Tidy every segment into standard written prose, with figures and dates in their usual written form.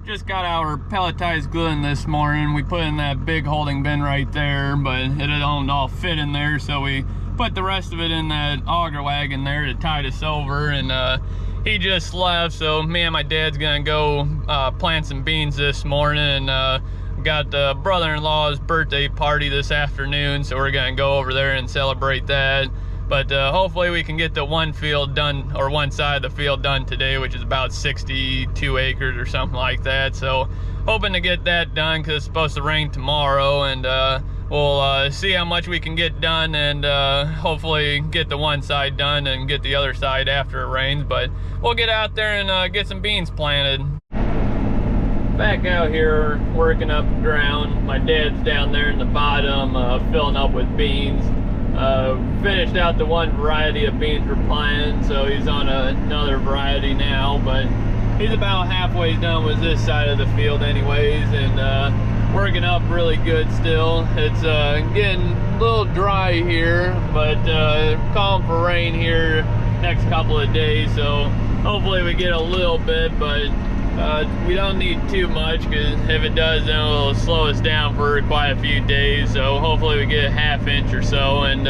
just got our pelletized glue in this morning. We put in that big holding bin right there, but it don't all fit in there, so we put the rest of it in that auger wagon there to tide us over. And he just left, so me and my dad's gonna go plant some beans this morning. And got the brother-in-law's birthday party this afternoon, so we're gonna go over there and celebrate that. But hopefully we can get the one field done, or one side of the field done today, which is about 62 acres or something like that. So hoping to get that done because it's supposed to rain tomorrow, and we'll see how much we can get done, and hopefully get the one side done and get the other side after it rains. But we'll get out there and get some beans planted. Back out here working up ground. My dad's down there in the bottom filling up with beans. Finished out the one variety of beans we're planting, so he's on another variety now, but he's about halfway done with this side of the field anyways, and working up really good still. It's getting a little dry here, but calling for rain here next couple of days, so hopefully we get a little bit, but we don't need too much, because if it does, then it'll slow us down for quite a few days. So hopefully we get a ½ inch or so, and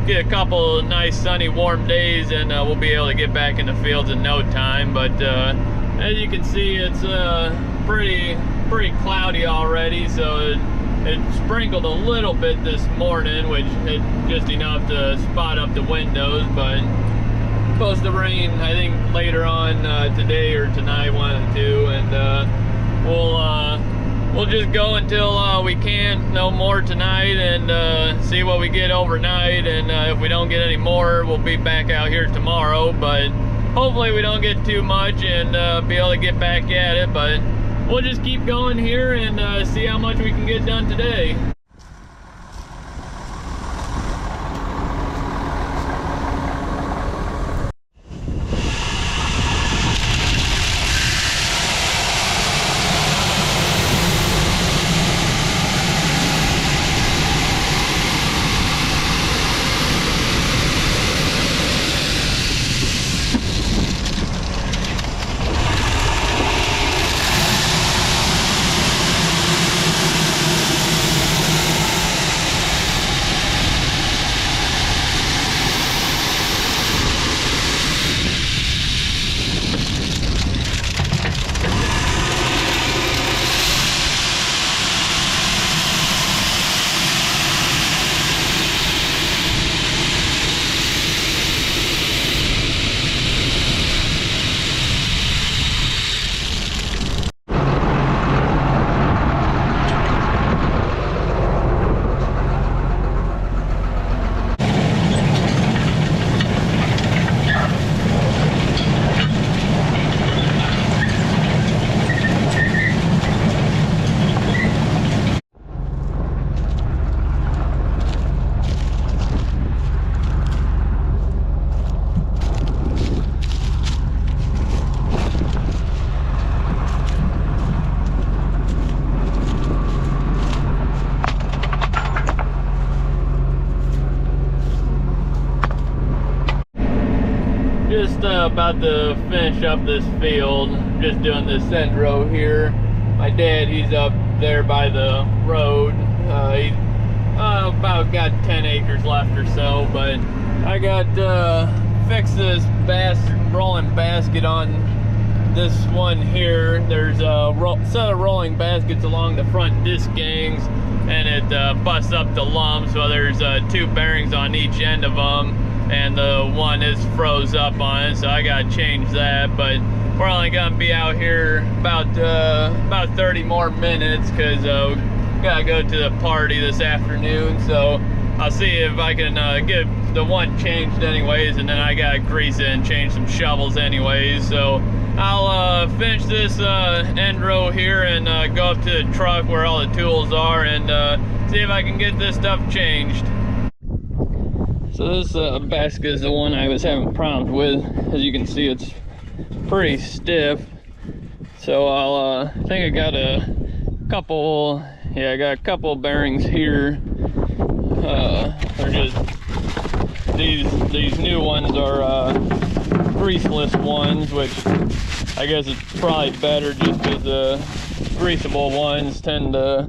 get a couple of nice sunny warm days, and we'll be able to get back in the fields in no time. But as you can see, it's pretty cloudy already, so it sprinkled a little bit this morning, which is just enough to spot up the windows, but supposed to rain, I think, later on today or tonight, one of the two, and we'll just go until we can't no more tonight, and see what we get overnight, and if we don't get any more, we'll be back out here tomorrow. But hopefully we don't get too much and be able to get back at it, but we'll just keep going here and see how much we can get done today. About to finish up this field, just doing this end row here. My dad, he's up there by the road. He's about got 10 acres left or so, but I got fixed this rolling basket on this one here. There's a set of rolling baskets along the front disc gangs, and it busts up the lumps. So there's 2 bearings on each end of them, and the one is froze up on it, so I gotta change that. But we're only gonna be out here about 30 more minutes, because we gotta go to the party this afternoon. So I'll see if I can get the one changed anyways, and then I gotta grease it and change some shovels anyways. So I'll finish this end row here and go up to the truck where all the tools are, and see if I can get this stuff changed. So this basket is the one I was having problems with. As you can see, it's pretty stiff. So I think I got a couple, yeah, I got a couple bearings here. They're just, these new ones are greaseless ones, which I guess it's probably better just because the greasable ones tend to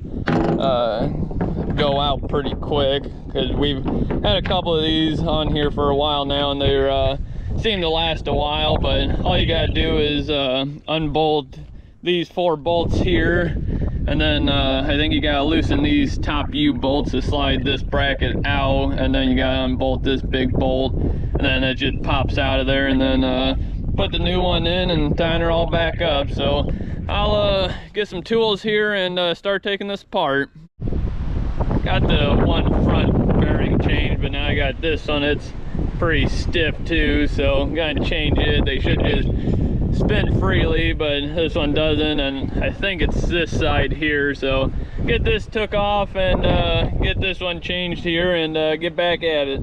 go out pretty quick, because we've had a couple of these on here for a while now and they seem to last a while. But all you gotta do is unbolt these 4 bolts here, and then I think you gotta loosen these top U bolts to slide this bracket out, and then you gotta unbolt this big bolt, and then it just pops out of there, and then put the new one in and tighten her all back up. So I'll get some tools here and start taking this apart. Got the one front bearing changed, but now I got this one. It's pretty stiff too, so I'm gonna change it. They should just spin freely, but this one doesn't, and I think it's this side here. So get this took off and get this one changed here and get back at it.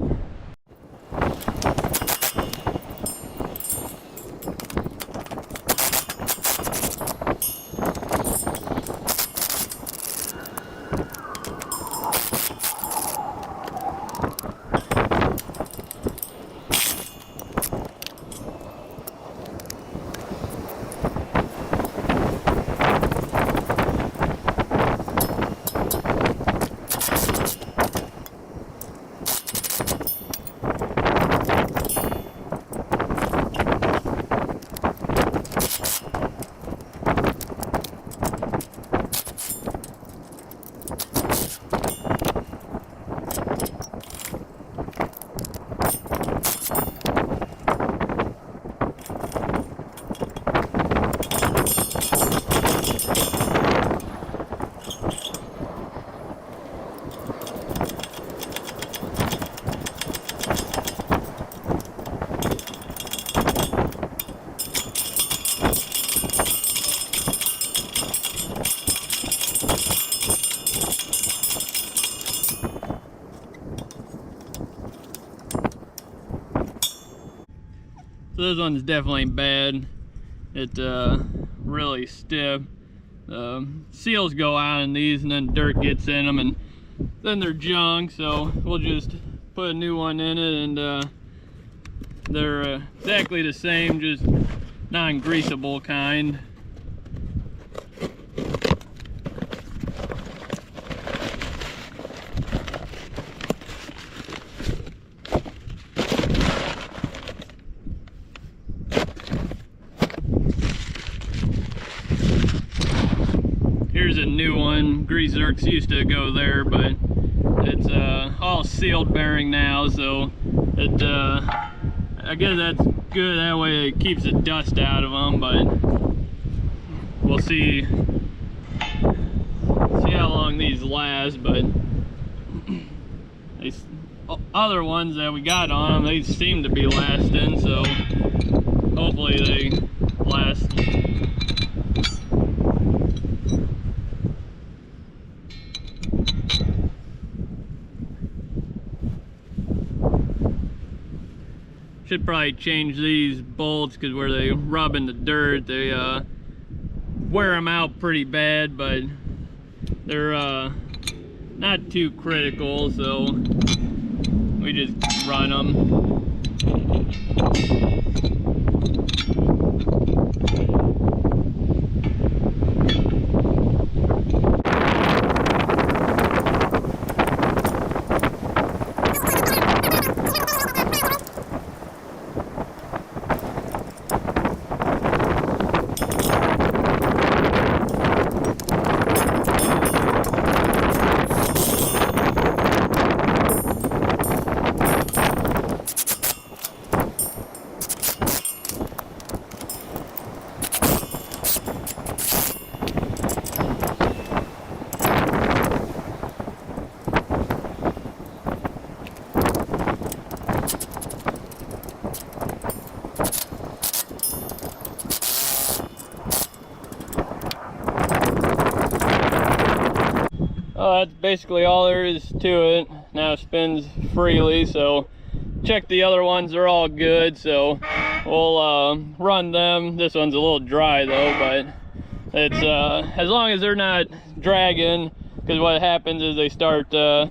So this one's definitely bad. It's really stiff. Seals go out in these, and then dirt gets in them, and then they're junk. So we'll just put a new one in it, and they're exactly the same, just non-greasable kind. Here's a new one. Grease zerks used to go there, but it's all sealed bearing now, so it I guess that's good. That way it keeps the dust out of them. But we'll see how long these last. But these other ones that we got on them, they seem to be lasting, so hopefully they last. Should probably change these bolts, because where they rub in the dirt, they wear them out pretty bad, but they're not too critical, so we just run them. That's basically all there is to it. Now it spins freely, so check the other ones, they're all good, so we'll run them. This one's a little dry though, but it's as long as they're not dragging, because what happens is they start to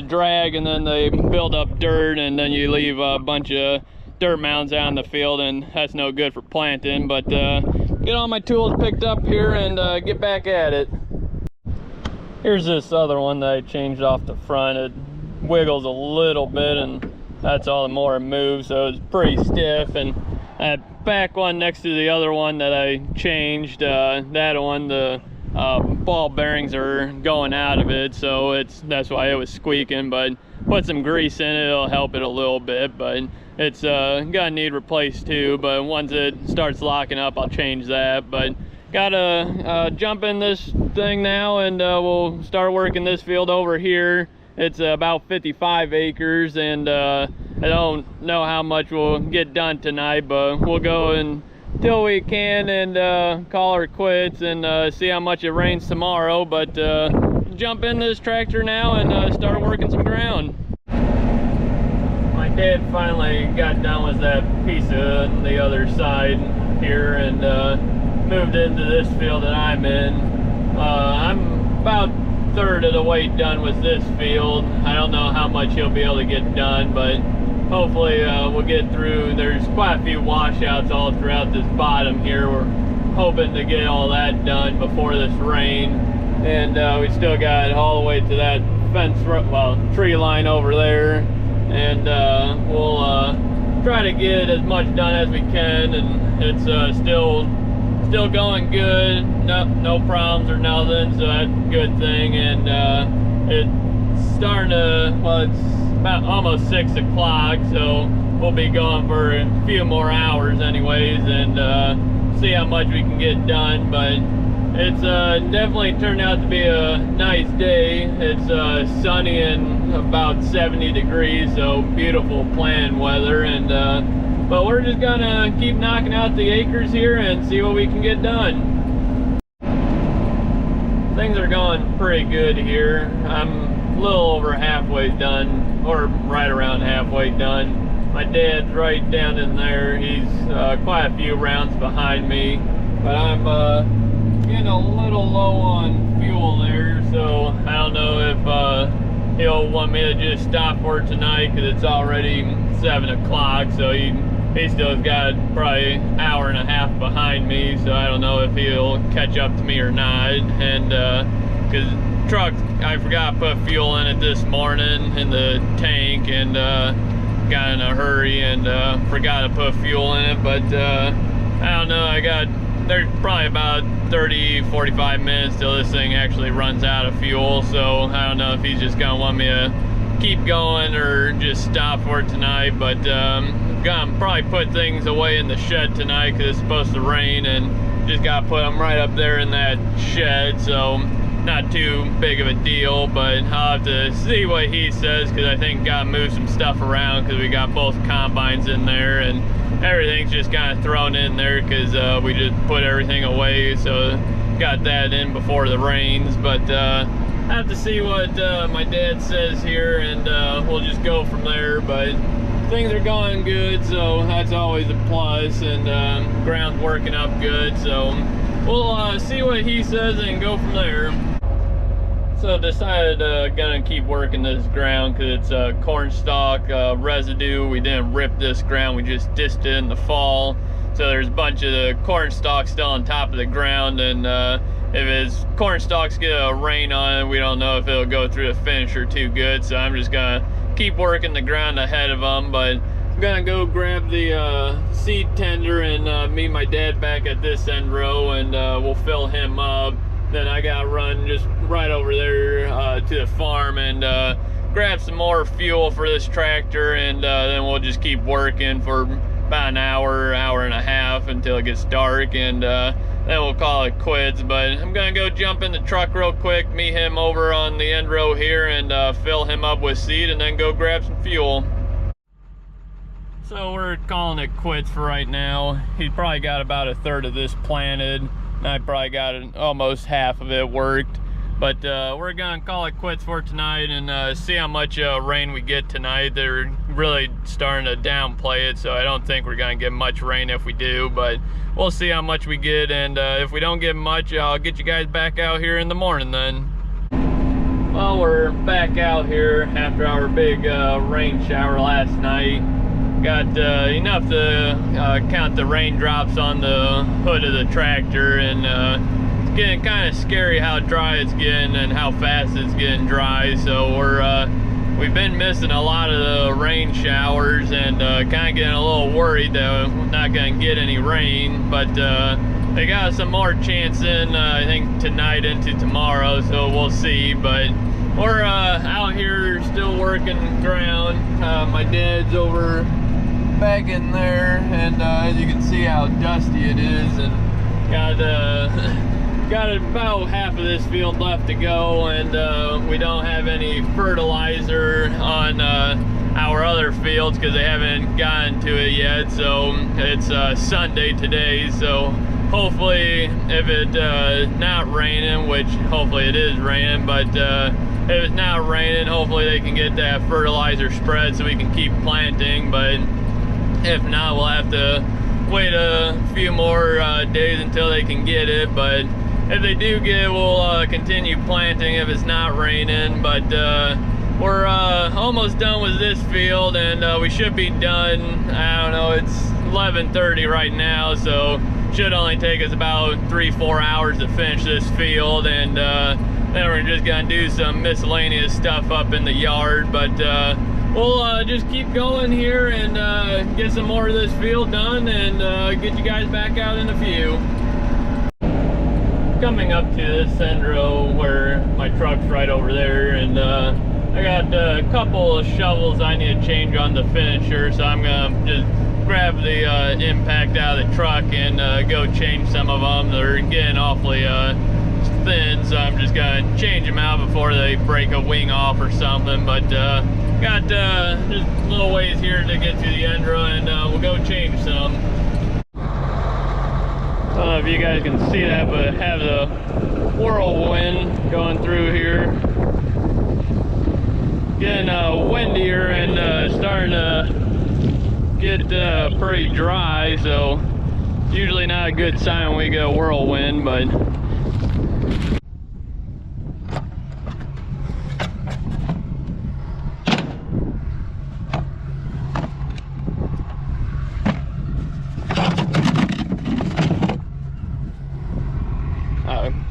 drag, and then they build up dirt, and then you leave a bunch of dirt mounds out in the field, and that's no good for planting. But get all my tools picked up here and get back at it. Here's this other one that I changed off the front. It wiggles a little bit, and that's all the more it moves, so it's pretty stiff. And that back one next to the other one that I changed, that one, the ball bearings are going out of it, so that's why it was squeaking. But put some grease in it, it'll help it a little bit. But it's gonna need replaced too, but once it starts locking up, I'll change that. But gotta jump in this thing now, and we'll start working this field over here. It's about 55 acres, and I don't know how much we'll get done tonight, but we'll go until we can and call her quits and see how much it rains tomorrow. But jump in this tractor now and start working some ground. My dad finally got done with that piece on the other side here and moved into this field that I'm in. I'm about third of the way done with this field. I don't know how much he'll be able to get done, but hopefully we'll get through. There's quite a few washouts all throughout this bottom here. We're hoping to get all that done before this rain, and we still got all the way to that fence, well, tree line over there, and we'll try to get as much done as we can. And it's still going good, no problems or nothing, so that's a good thing. And it's starting to, well, it's about almost 6 o'clock, so we'll be going for a few more hours anyways, and see how much we can get done. But it's definitely turned out to be a nice day. It's sunny and about 70 degrees, so beautiful planned weather. And but we're just gonna keep knocking out the acres here and see what we can get done. Things are going pretty good here. I'm a little over halfway done, or right around halfway done. My dad's right down in there. He's quite a few rounds behind me, but I'm getting a little low on fuel there, so I don't know if he'll want me to just stop for tonight, because it's already 7 o'clock, so he still's got probably an hour and a half behind me, so I don't know if he'll catch up to me or not. And because truck, I forgot to put fuel in it this morning in the tank, and got in a hurry and forgot to put fuel in it. But I don't know, there's probably about 30-45 minutes till this thing actually runs out of fuel, so I don't know if he's just gonna want me to keep going or just stop for it tonight. But gonna probably put things away in the shed tonight, because it's supposed to rain, and just gotta put them right up there in that shed, so not too big of a deal. But I'll have to see what he says, because I think gotta move some stuff around, because we got both combines in there and everything's just kind of thrown in there, because we just put everything away, so got that in before the rains. But I have to see what my dad says here, and we'll just go from there. But things are going good, so that's always a plus, and ground's working up good, so we'll see what he says and go from there. So decided gonna keep working this ground, because it's corn stalk residue. We didn't rip this ground, we just dished it in the fall, so there's a bunch of the corn stalks still on top of the ground. And if his corn stalks get a rain on it, we don't know if it'll go through the finisher too good, so I'm just gonna keep working the ground ahead of them. But I'm gonna go grab the seed tender and meet my dad back at this end row, and we'll fill him up. Then I gotta run just right over there to the farm and grab some more fuel for this tractor, and then we'll just keep working for about an hour and a half until it gets dark, and then we'll call it quits. But I'm gonna go jump in the truck real quick, meet him over on the end row here, and fill him up with seed, and then go grab some fuel. So we're calling it quits for right now. He's probably got about a third of this planted, and I probably got almost half of it worked. But we're gonna call it quits for tonight, and see how much rain we get tonight. They're really starting to downplay it, so I don't think we're gonna get much rain if we do, but we'll see how much we get. And if we don't get much, I'll get you guys back out here in the morning then. Well, we're back out here after our big rain shower last night. got enough to count the raindrops on the hood of the tractor, and it's getting kind of scary how dry it's getting and how fast it's getting dry. So we've been missing a lot of the rain showers, and kind of getting a little worried that we're not going to get any rain. But they got some more chance in, I think, tonight into tomorrow, so we'll see. But we're out here still working ground. My dad's over back in there, and as you can see how dusty it is, and got about half of this field left to go, and we don't have any fertilizer on our other fields because they haven't gotten to it yet. So it's Sunday today, so hopefully if it's not raining, which hopefully it is raining, but if it's not raining, hopefully they can get that fertilizer spread so we can keep planting. But if not, we'll have to wait a few more days until they can get it. But if they do get it, we'll continue planting if it's not raining. But we're almost done with this field, and we should be done. I don't know, it's 11:30 right now, so should only take us about 3-4 hours to finish this field, and then we're just gonna do some miscellaneous stuff up in the yard. But we'll just keep going here and get some more of this field done, and get you guys back out in a few. Coming up to this end row where my truck's right over there, and I got a couple of shovels I need to change on the finisher, so I'm gonna just grab the impact out of the truck and go change some of them. They're getting awfully thin, so I'm just gonna change them out before they break a wing off or something. But got just a little ways here to get to the end row, and we'll go change some. I don't know if you guys can see that, but I have the whirlwind going through here. Getting windier and starting to get pretty dry, so usually not a good sign when we get a whirlwind. But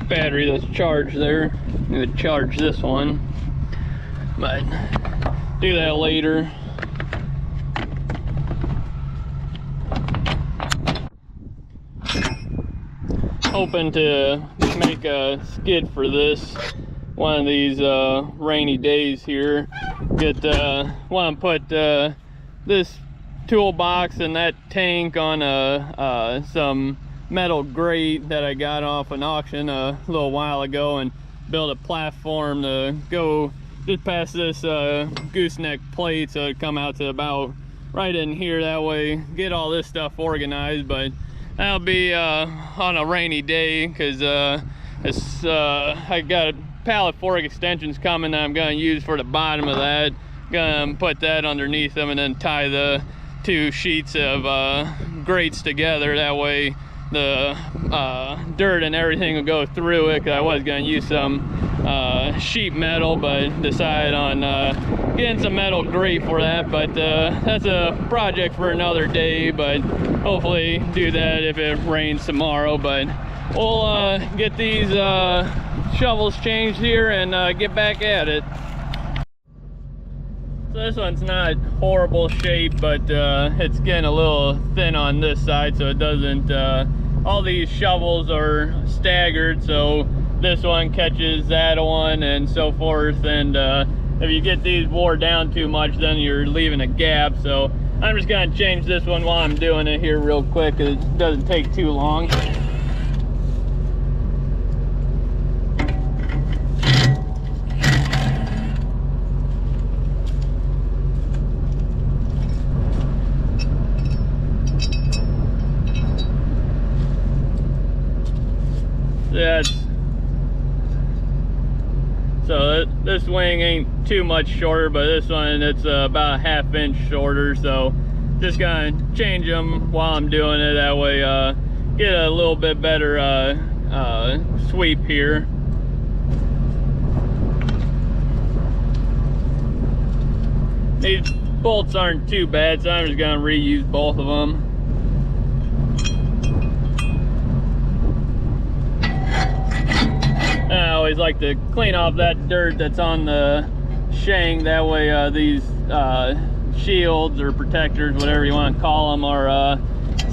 battery that's charged there, I'm gonna charge this one, but do that later. Hoping to make a skid for this one of these rainy days here. Want to put this toolbox and that tank on some metal grate that I got off an auction a little while ago, and build a platform to go just past this gooseneck plate, so it come out to about right in here. That way get all this stuff organized. But that'll be on a rainy day, because I got pallet fork extensions coming that I'm going to use for the bottom of that. Gonna put that underneath them and then tie the two sheets of grates together. That way the dirt and everything will go through it, because I was going to use some sheet metal, but decided on getting some metal grate for that. But that's a project for another day, but hopefully do that if it rains tomorrow. But we'll get these shovels changed here and get back at it. So this one's not horrible shape, but it's getting a little thin on this side, so it doesn't all these shovels are staggered, so this one catches that one and so forth. And if you get these wore down too much, then you're leaving a gap. So I'm just gonna change this one while I'm doing it here real quick, because it doesn't take too long. So this wing ain't too much shorter, but this one, it's about a 1/2 inch shorter. So just gonna change them while I'm doing it. That way get a little bit better sweep here. These bolts aren't too bad, so I'm just gonna reuse both of them. And I always like to clean off that dirt that's on the shank. That way these shields or protectors, whatever you want to call them, are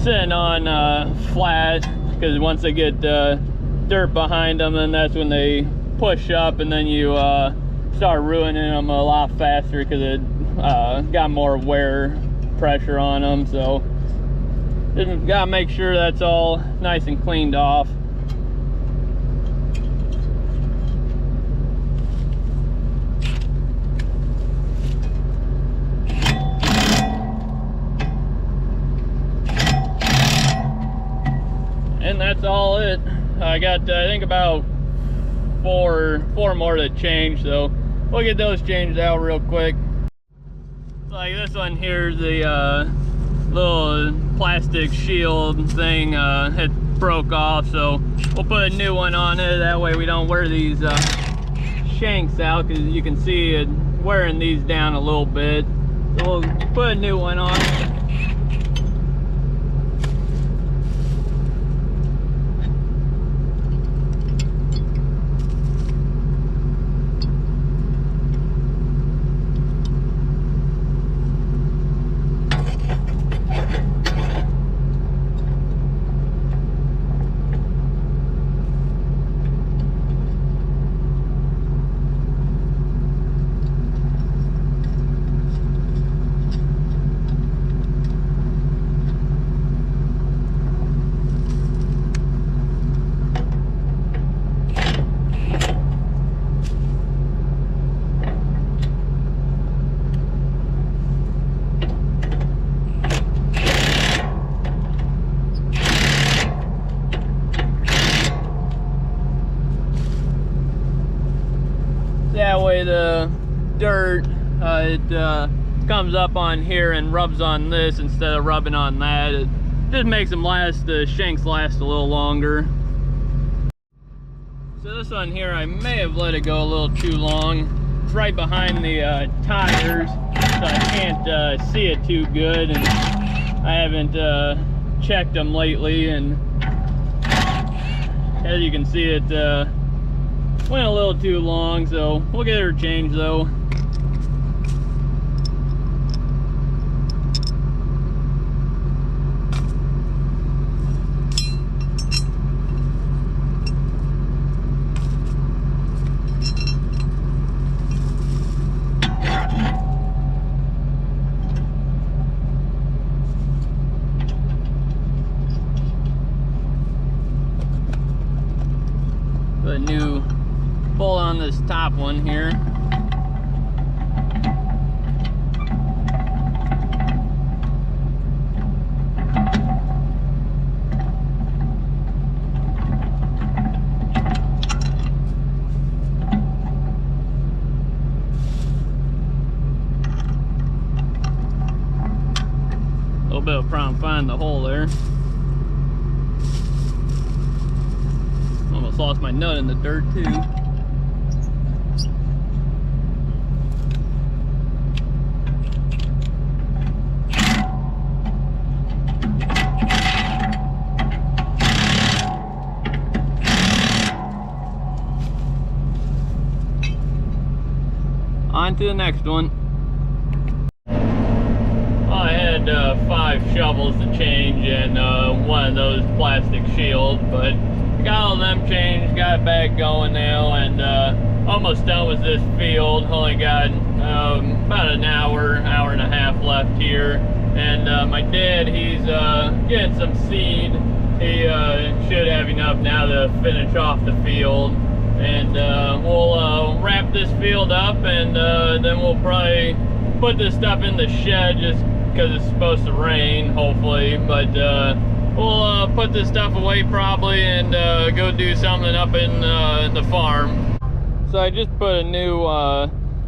sitting on flat, because once they get dirt behind them, then that's when they push up, and then you start ruining them a lot faster because it got more wear pressure on them. So just gotta make sure that's all nice and cleaned off. And that's all it. I got I think about four more to change, so we'll get those changed out real quick. Like this one here, the little plastic shield thing, it broke off, so we'll put a new one on it. That way we don't wear these shanks out, because you can see it wearing these down a little bit. So we'll put a new one on. That way the dirt, it comes up on here and rubs on this instead of rubbing on that. It just makes them last, the shanks last a little longer. So this one here, I may have let it go a little too long. It's right behind the tires, so I can't see it too good, and I haven't checked them lately, and as you can see, it went a little too long, so we'll get her changed though. Put a new bolt on this top one here. A little bit of a problem finding the hole there. Almost lost my nut in the dirt too. On to the next one. Well, I had 5 shovels to change and one of those plastic shields, but got all of them changed, got it back going now, and almost done with this field. Only got about an hour and a half left here. And my dad, he's getting some seed. He should have enough now to finish off the field. And we'll wrap this field up, and then we'll probably put this stuff in the shed just because it's supposed to rain, hopefully. But we'll put this stuff away probably and go do something up in the farm. So I just put a new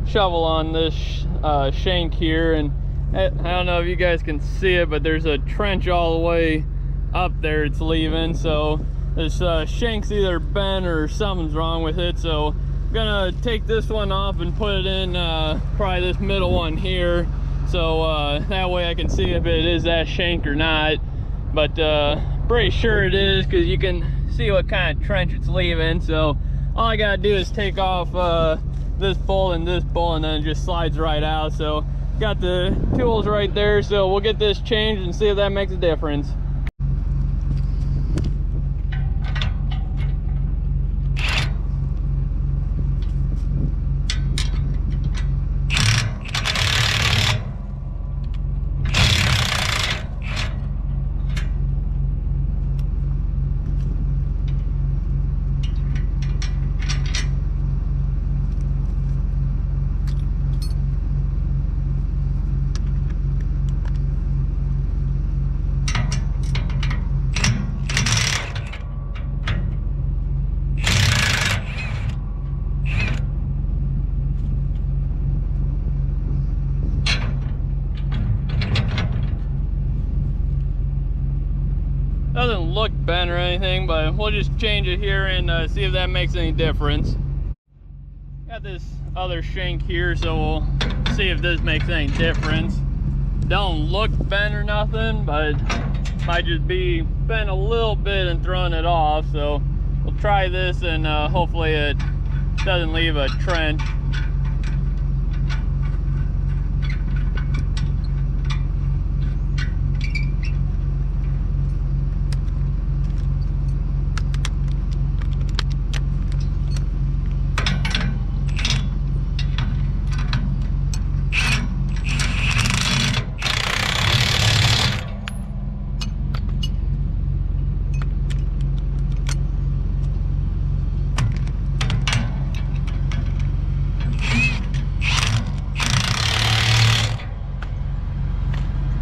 shovel on this shank here, and I don't know if you guys can see it, but there's a trench all the way up there it's leaving. So this shank's either bent or something's wrong with it, so I'm gonna take this one off and put it in probably this middle one here, so that way I can see if it is that shank or not. But pretty sure it is, because you can see what kind of trench it's leaving. So all I gotta do is take off this bolt and this bolt, and then it just slides right out. So got the tools right there, so we'll get this changed and see if that makes a difference. Doesn't look bent or anything, but we'll just change it here and see if that makes any difference. Got this other shank here, so we'll see if this makes any difference. Don't look bent or nothing, but might just be bent a little bit and throwing it off. So we'll try this, and hopefully it doesn't leave a trench.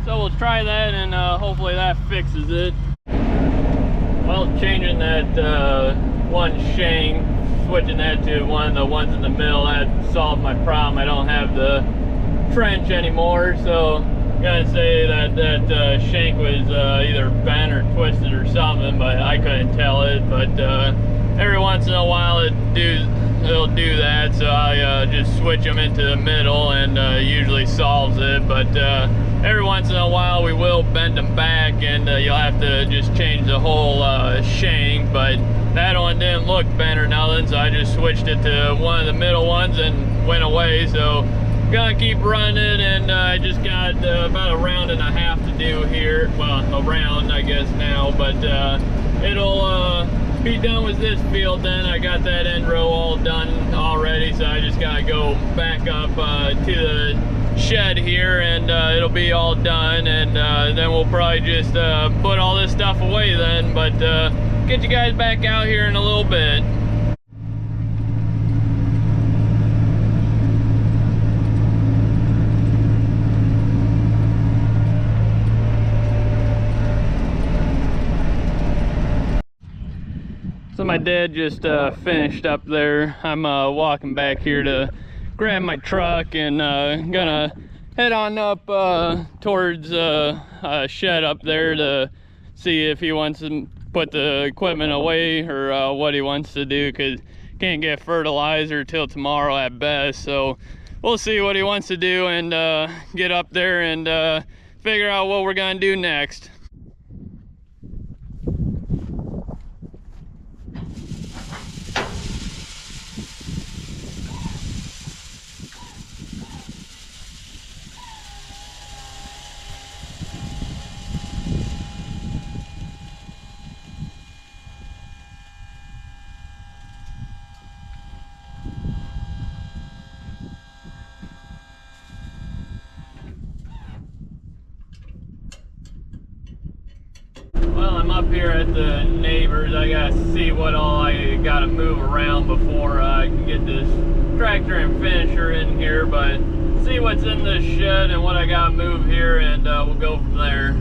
So we'll try that, and hopefully that fixes it. Well, changing that one shank, switching that to one of the ones in the middle, that solved my problem. I don't have the trench anymore, so I'm gonna say that that shank was either bent or twisted or something, but I couldn't tell it. But every once in a while it'll do that, so I just switch them into the middle, and usually solves it. But every once in a while we will bend them back, and you'll have to just change the whole shank. But that one didn't look bent or nothing, so I just switched it to one of the middle ones and went away. So I'm gonna keep running it, and I just got about a round and a half to do here. Well, a round I guess now, but it'll be done with this field. Then I got that end row all done already, so I just gotta go back up to the shed here, and it'll be all done, and then we'll probably just put all this stuff away then. But get you guys back out here in a little bit. So my dad just finished up there. I'm walking back here to grab my truck, and gonna head on up towards a shed up there to see if he wants to put the equipment away, or what he wants to do, because can't get fertilizer till tomorrow at best. So we'll see what he wants to do, and get up there and figure out what we're gonna do next. Well, I'm up here at the neighbors. I gotta see what all I gotta move around before I can get this tractor and finisher in here, but see what's in this shed and what I gotta move here, and we'll go from there.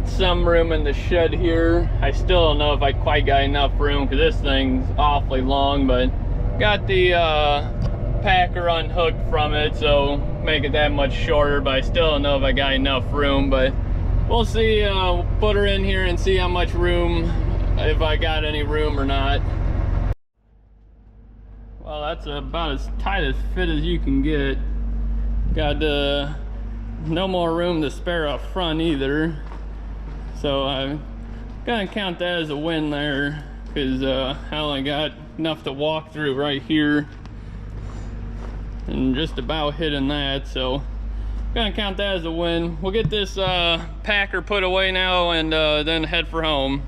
some room in the shed here. I still don't know if I quite got enough room because this thing's awfully long, but got the packer unhooked from it, so make it that much shorter, but I still don't know if I got enough room, but we'll see. Put her in here and see how much room, if I got any room or not. Well, that's about as tight as fit as you can get. Got no more room to spare up front either, so I'm gonna count that as a win there, because I only got enough to walk through right here and just about hitting that, so gonna count that as a win. We'll get this packer put away now and then head for home.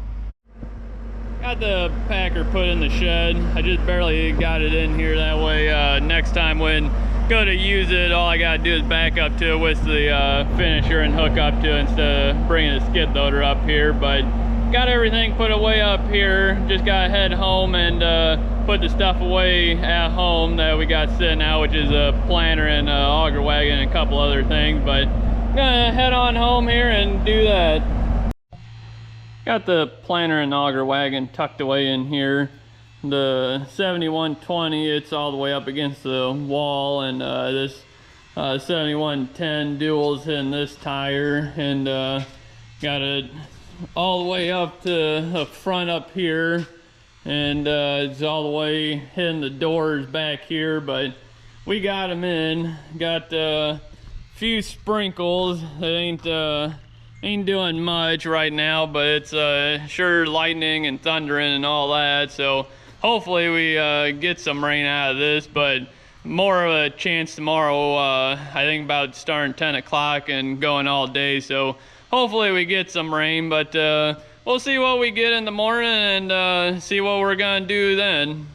Got the packer put in the shed. I just barely got it in here, that way next time when go to use it, all I gotta do is back up to it with the finisher and hook up to it instead of bringing a skid loader up here. But got everything put away up here. Just gotta head home and put the stuff away at home that we got sitting out, which is a planter and a auger wagon and a couple other things. But I'm gonna head on home here and do that. Got the planter and auger wagon tucked away in here. The 7120, it's all the way up against the wall, and this 7110 dual's in this tire, and got it all the way up to the front up here, and it's all the way hitting the doors back here, but we got them in. Got a few sprinkles that ain't doing much right now, but it's sure lightning and thundering and all that, so hopefully we get some rain out of this, but more of a chance tomorrow. I think about starting 10 o'clock and going all day, so hopefully we get some rain, but we'll see what we get in the morning and see what we're gonna do then.